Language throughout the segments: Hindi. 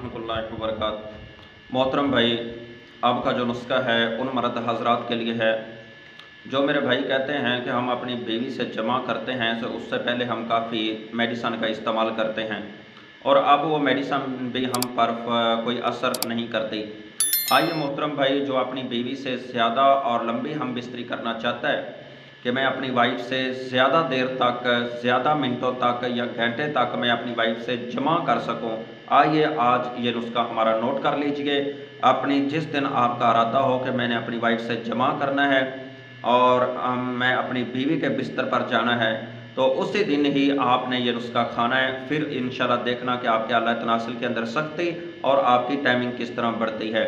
रहमतुल्लाहि व बरकातुहू। मोहतरम भाई, आपका जो नुस्खा है उन मर्द हजरात के लिए है जो मेरे भाई कहते हैं कि हम अपनी बीवी से जमा करते हैं तो उससे पहले हम काफ़ी मेडिसन का इस्तेमाल करते हैं और अब वो मेडिसन भी हम पर कोई असर नहीं करती। आइए मोहतरम भाई, जो अपनी बीवी से ज़्यादा और लंबी हम बिस्तरी करना चाहता है कि मैं अपनी वाइफ से ज़्यादा देर तक, ज़्यादा मिनटों तक या घंटे तक मैं अपनी वाइफ से जमा कर सकूं, आइए आज ये नुस्खा हमारा नोट कर लीजिए। अपनी जिस दिन आपका इरादा हो कि मैंने अपनी वाइफ से जमा करना है और मैं अपनी बीवी के बिस्तर पर जाना है, तो उसी दिन ही आपने ये नुस्खा खाना है। फिर इंशाल्लाह देखना कि आपके आला तनासिल के अंदर सख्ती और आपकी टाइमिंग किस तरह बढ़ती है।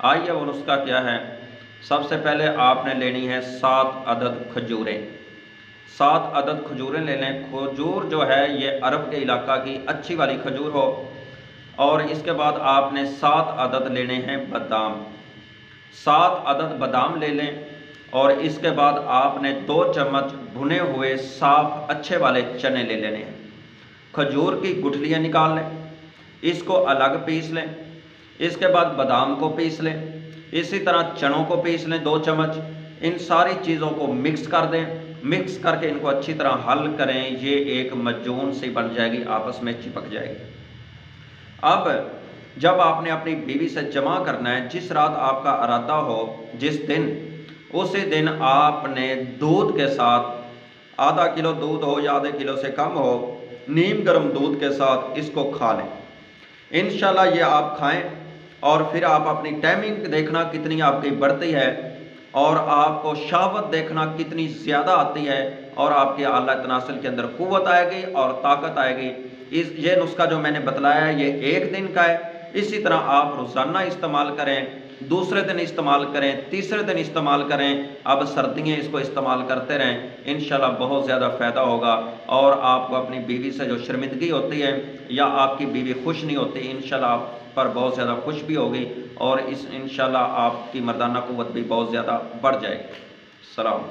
आइए वो नुस्खा क्या है। सबसे पहले आपने लेनी है 7 अदद खजूरें। 7 अदद खजूरें ले लें। खजूर जो है ये अरब के इलाका की अच्छी वाली खजूर हो। और इसके बाद आपने 7 अदद लेने हैं बादाम। 7 अदद बादाम ले लें और इसके बाद आपने 2 चम्मच भुने हुए साफ अच्छे वाले चने ले लेने हैं। खजूर की गुठलियाँ निकाल लें, इसको अलग पीस लें। इसके बाद बादाम को पीस लें, इसी तरह चनों को पीस लें 2 चम्मच। इन सारी चीज़ों को मिक्स कर दें। मिक्स करके इनको अच्छी तरह हल करें। ये एक मजून सी बन जाएगी, आपस में चिपक जाएगी। अब जब आपने अपनी बीवी से जमा करना है, जिस रात आपका इरादा हो, जिस दिन, उसी दिन आपने दूध के साथ, आधा किलो दूध हो या आधे किलो से कम हो, नीम गर्म दूध के साथ इसको खा लें। इंशाल्लाह ये आप खाएं और फिर आप अपनी टाइमिंग देखना कितनी आपकी बढ़ती है और आपको शहावत देखना कितनी ज़्यादा आती है और आपके आला तनासिल के अंदर कुव्वत आएगी और ताकत आएगी। ये नुस्खा जो मैंने बतलाया है ये 1 दिन का है। इसी तरह आप रोज़ाना इस्तेमाल करें, दूसरे दिन इस्तेमाल करें, तीसरे दिन इस्तेमाल करें। अब सर्दियाँ इसको इस्तेमाल करते रहें, इंशाल्लाह बहुत ज़्यादा फ़ायदा होगा और आपको अपनी बीवी से जो शर्मिंदगी होती है या आपकी बीवी खुश नहीं होती, इंशाल्लाह आप पर बहुत ज़्यादा खुश भी होगी और इंशाल्लाह आपकी मर्दाना क़ुव्वत भी बहुत ज़्यादा बढ़ जाएगी। सलाम।